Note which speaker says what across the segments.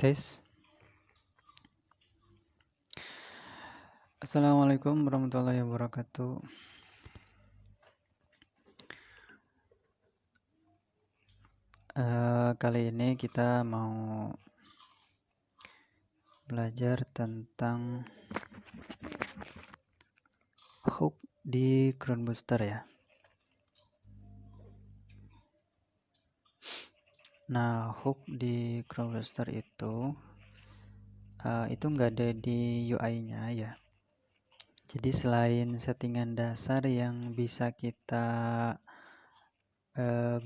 Speaker 1: Tes. Assalamualaikum warahmatullahi wabarakatuh. Kali ini kita mau belajar tentang hook di Crown Booster ya. Nah, hook di Crown Booster itu nggak ada di UI-nya ya. Jadi selain settingan dasar yang bisa kita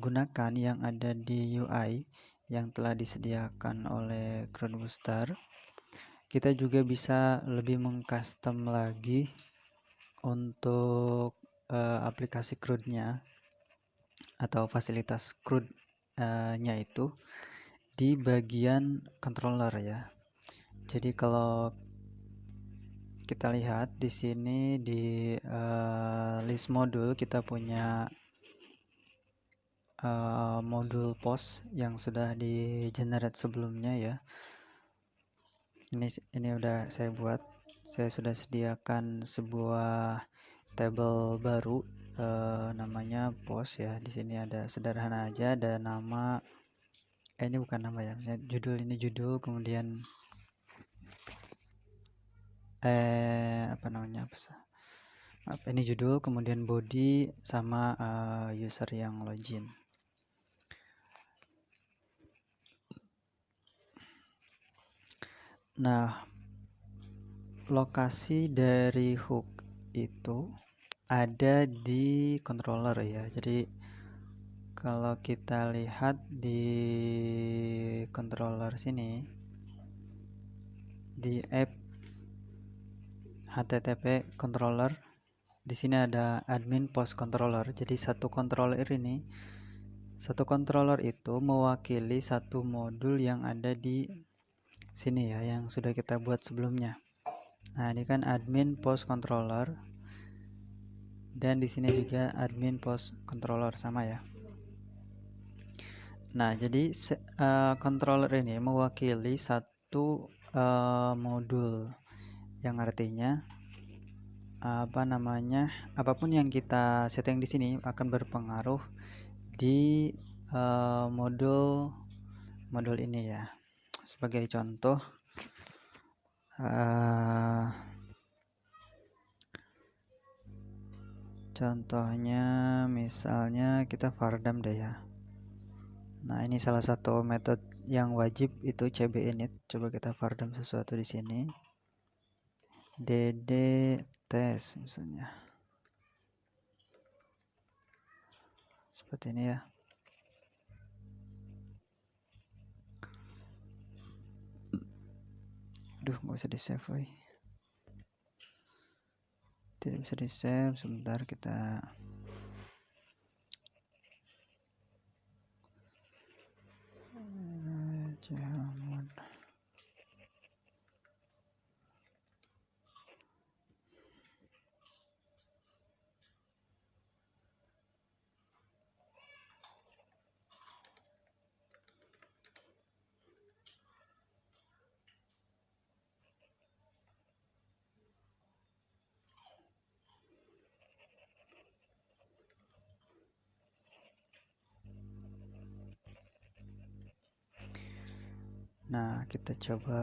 Speaker 1: gunakan yang ada di UI yang telah disediakan oleh Crown Booster, kita juga bisa lebih mengcustom lagi untuk aplikasi CRUD-nya atau fasilitas CRUD-nya itu di bagian controller ya. Jadi kalau kita lihat di sini di list modul kita punya modul post yang sudah di generate sebelumnya ya. Ini udah saya buat. Saya sudah sediakan sebuah table baru namanya post ya. Di sini ada sederhana aja, ada nama ini bukan nama ya, judul, ini judul, kemudian ini judul, kemudian body sama user yang login. Nah, lokasi dari hook itu ada di controller ya. Jadi kalau kita lihat di controller sini di app HTTP controller, di sini ada admin post controller. Jadi satu controller itu mewakili satu modul yang ada di sini ya, yang sudah kita buat sebelumnya. Nah, ini kan admin post controller, dan di sini juga admin post controller, sama ya. Nah, jadi controller ini mewakili satu modul, yang artinya apapun yang kita setting di sini akan berpengaruh di modul ini ya. Sebagai contoh, contohnya misalnya kita vardam deh ya. Nah, ini salah satu metode yang wajib itu cbinit. Coba kita vardam sesuatu di sini. dd test misalnya. Seperti ini ya. Aduh, nggak bisa di save. Tidak bisa di save. Sebentar, kita nah, kita coba.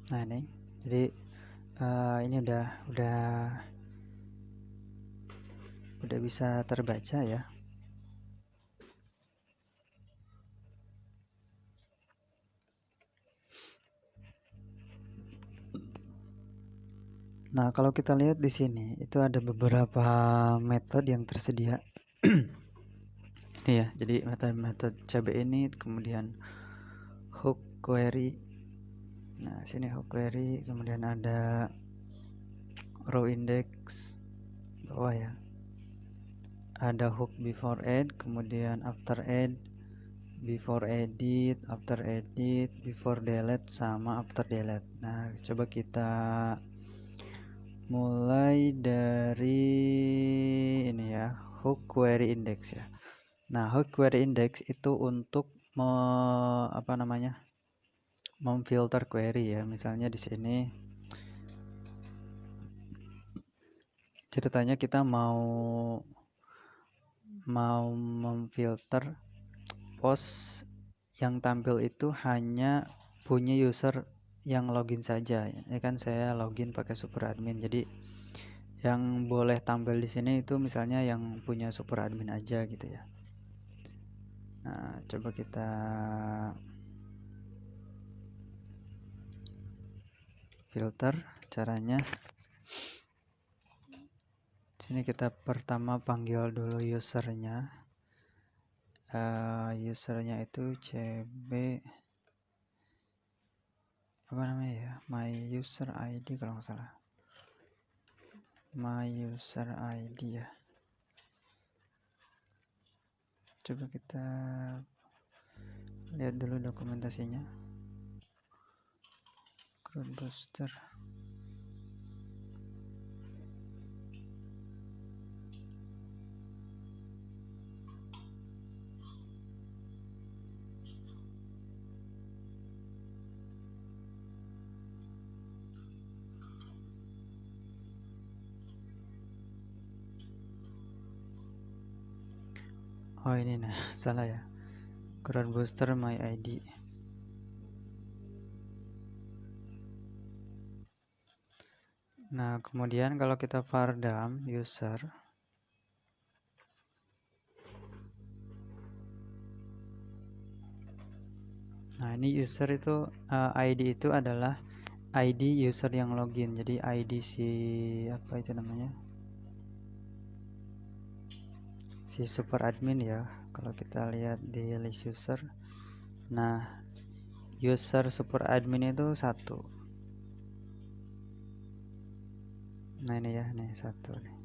Speaker 1: Nah, ini jadi ini udah bisa terbaca ya. Nah, kalau kita lihat di sini itu ada beberapa metode yang tersedia. Ini ya, jadi metode cbinit, kemudian hook query. Nah, sini hook query, kemudian ada row index bawah ya. Ada hook before add, kemudian after add, before edit, after edit, before delete, sama after delete. Nah, coba kita mulai dari ini ya, hook query index ya. Nah, hook query index itu untuk memfilter query ya. Misalnya di sini ceritanya kita mau memfilter post yang tampil itu hanya punya user yang login saja. Ya kan saya login pakai super admin. Jadi yang boleh tampil di sini itu misalnya yang punya super admin aja gitu ya. Nah, coba kita filter caranya. Sini kita pertama panggil dulu usernya. Usernya itu cb apa namanya ya, my user id kalau nggak salah, my user id ya. Coba kita lihat dulu dokumentasinya. Crowd booster. Oh ini nah salah ya, crowd booster my id. Nah kemudian kalau kita vardam user, nah ini user itu id itu adalah id user yang login. Jadi id si apa itu namanya, si super admin ya. Kalau kita lihat di list user, nah user super admin itu 1. Nah ini ya, nih 1 nih.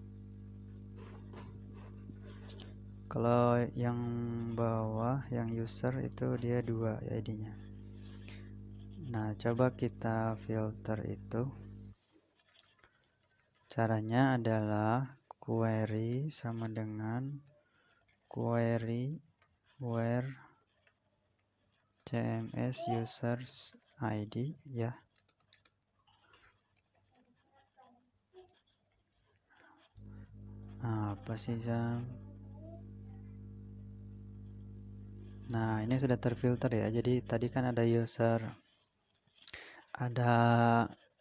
Speaker 1: Kalau yang bawah yang user itu dia 2 ID-nya. Nah coba kita filter itu. Caranya adalah query sama dengan query where cms users id ya. Apa sih Zam? Nah ini sudah terfilter ya. Jadi tadi kan ada user, ada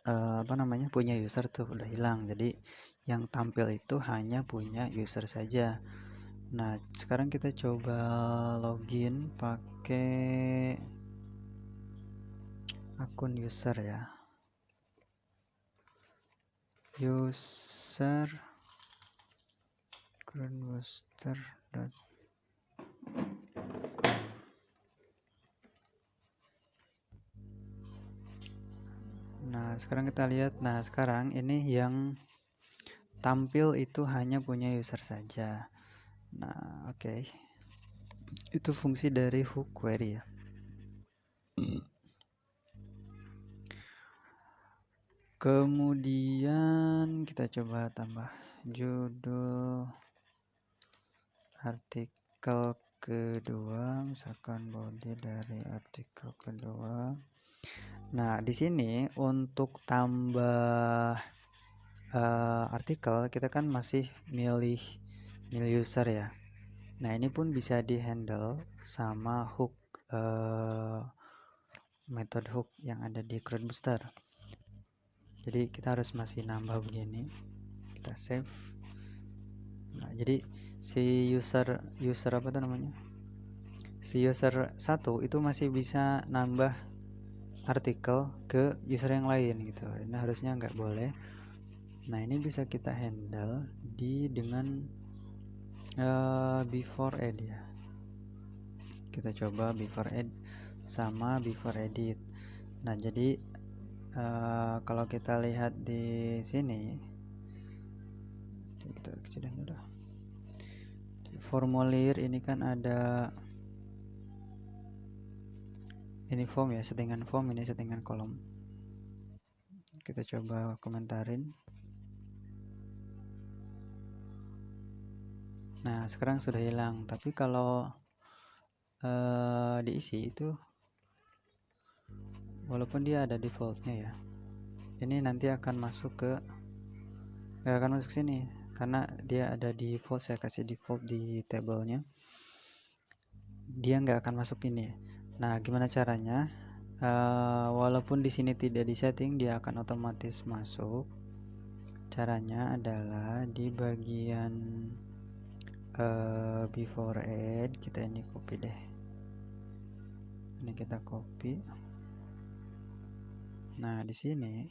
Speaker 1: apa namanya, punya user tuh udah hilang. Jadi yang tampil itu hanya punya user saja. Nah sekarang kita coba login pakai akun user ya. User crowdbooster.com. Nah sekarang kita lihat. Nah sekarang ini yang tampil itu hanya punya user saja. Nah oke. Itu fungsi dari hook query ya. Kemudian kita coba tambah judul artikel kedua, misalkan body dari artikel kedua. Nah di sini untuk tambah artikel kita kan masih milih user ya. Nah ini pun bisa di handle sama hook, metode hook yang ada di crowdbooster. Jadi kita harus masih nambah begini, kita save. Nah jadi si user apa tuh namanya, si user 1 itu masih bisa nambah artikel ke user yang lain gitu. Ini harusnya nggak boleh. Nah ini bisa kita handle dengan before add ya. Kita coba before add sama before edit. Nah jadi kalau kita lihat di sini, kita kecilin udah. Di formulir ini kan ada ini form ya, settingan form, ini settingan kolom. Kita coba komentarin. Nah sekarang sudah hilang. Tapi kalau diisi itu, walaupun dia ada defaultnya ya, ini nanti akan masuk sini karena dia ada default. Saya kasih default di tabelnya, dia nggak akan masuk ini. Nah, gimana caranya? Walaupun di sini tidak disetting, dia akan otomatis masuk. Caranya adalah di bagian before add, kita ini copy deh. Ini kita copy. Nah, di sini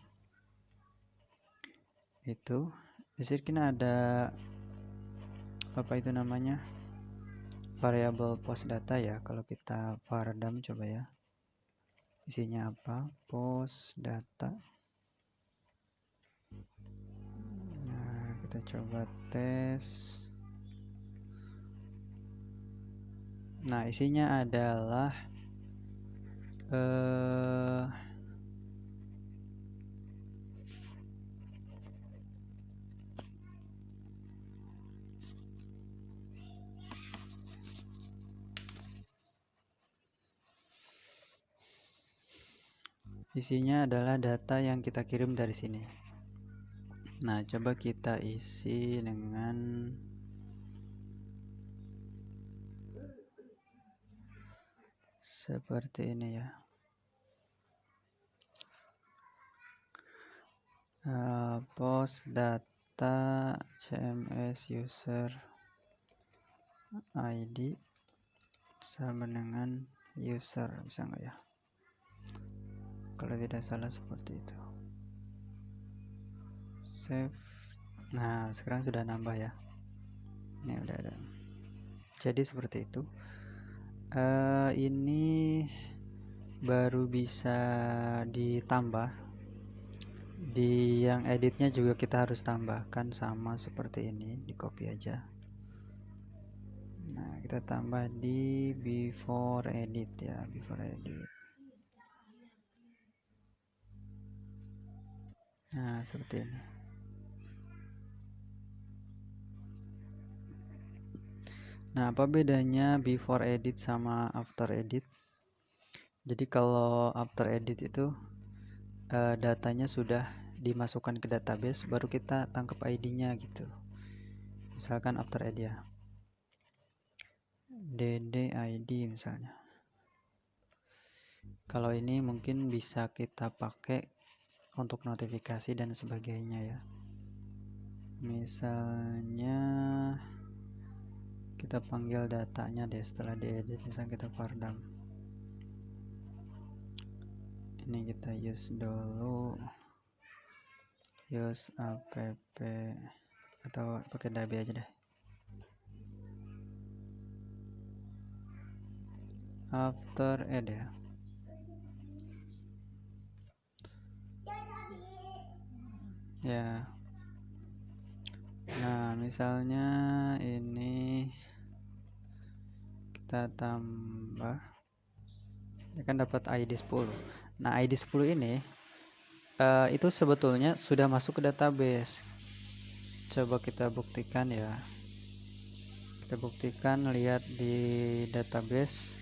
Speaker 1: itu di sini ada apa itu namanya, variable post data ya. Kalau kita vardam coba ya, isinya apa, post data. Nah, kita coba tes. Nah, isinya adalah isinya adalah data yang kita kirim dari sini. Nah, coba kita isi dengan seperti ini ya. Post data CMS user ID sama dengan user, bisa nggak ya? Kalau tidak salah seperti itu. Save. Nah, sekarang sudah nambah ya. Ini udah ada. Jadi seperti itu. Ini baru bisa ditambah. Di yang editnya juga kita harus tambahkan sama seperti ini, di copy aja. Nah, kita tambah di before edit ya, before edit. Nah, seperti ini. Nah, apa bedanya before edit sama after edit? Jadi kalau after edit itu datanya sudah dimasukkan ke database, baru kita tangkap ID-nya gitu. Misalkan after edit ya, ddid misalnya. Kalau ini mungkin bisa kita pakai untuk notifikasi dan sebagainya ya. Misalnya kita panggil datanya deh setelah diedit, misalnya kita vardam. Ini kita use dulu, use app atau pakai db aja deh. After add ya. Ya. Nah, misalnya ini kita tambah, ya kan dapat ID 10. Nah, ID 10 ini itu sebetulnya sudah masuk ke database. Coba kita buktikan ya. Kita buktikan, lihat di database,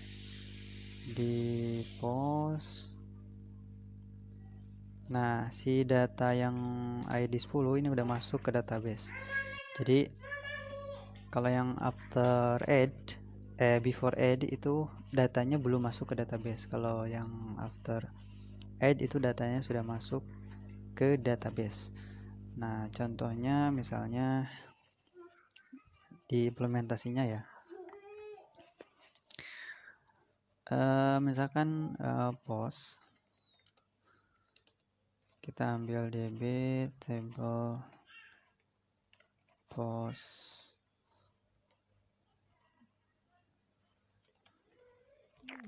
Speaker 1: di post. Nah, si data yang ID 10 ini udah masuk ke database. Jadi kalau yang after add, before add itu datanya belum masuk ke database. Kalau yang after add itu datanya sudah masuk ke database. Nah, contohnya misalnya di implementasinya ya. Misalkan post, kita ambil db table post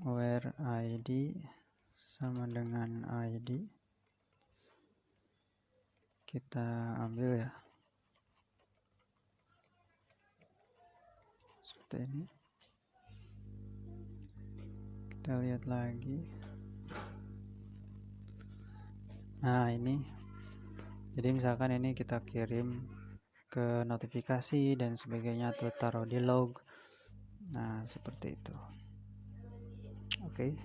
Speaker 1: where id sama dengan id, kita ambil ya seperti ini. Kita lihat lagi. Nah, ini jadi misalkan ini kita kirim ke notifikasi dan sebagainya atau taruh di log. Nah, seperti itu. Oke.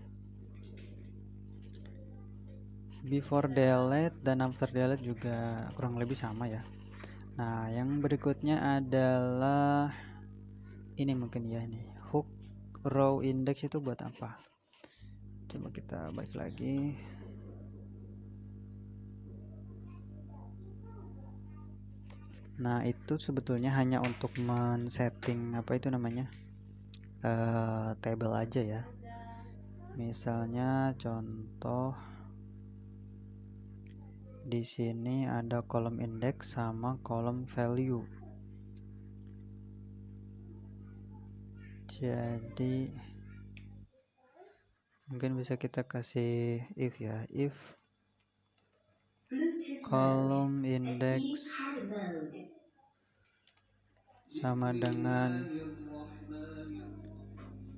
Speaker 1: Before delete dan after delete juga kurang lebih sama ya. Nah, yang berikutnya adalah ini mungkin ya, ini hook row index itu buat apa? Coba kita balik lagi. Nah, itu sebetulnya hanya untuk men-setting apa itu namanya, table aja ya. Misalnya contoh di sini ada kolom index sama kolom value. Jadi mungkin bisa kita kasih if ya, if kolom index sama dengan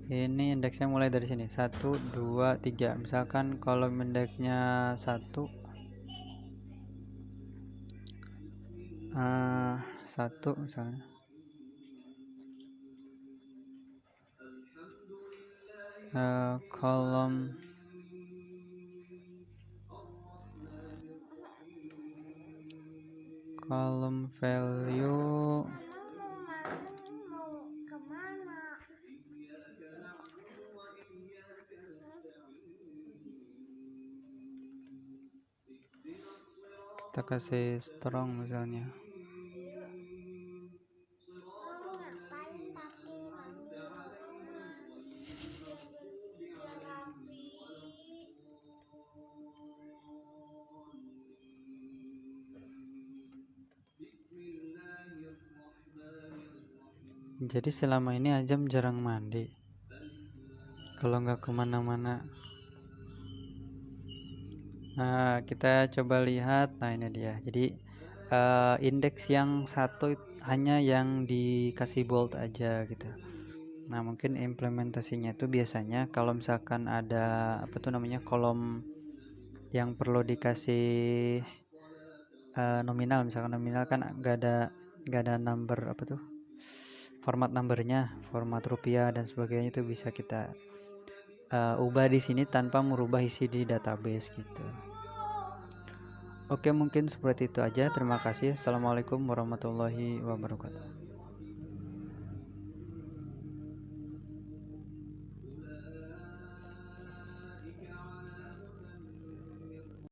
Speaker 1: ini indeksnya mulai dari sini 1 2 3. Misalkan kolom indeksnya 1 misalnya, kolom value kita kasih strong misalnya. Jadi selama ini Ajam jarang mandi kalau nggak kemana-mana. Nah, kita coba lihat. Nah, ini dia. Jadi indeks yang satu hanya yang dikasih bold aja gitu. Nah, mungkin implementasinya itu biasanya kalau misalkan ada apa tuh namanya kolom yang perlu dikasih nominal, misalkan nominal kan nggak ada number apa tuh, format numbernya, format rupiah dan sebagainya, itu bisa kita ubah di sini tanpa merubah isi di database gitu. Oke, mungkin seperti itu aja. Terima kasih. Assalamualaikum warahmatullahi wabarakatuh.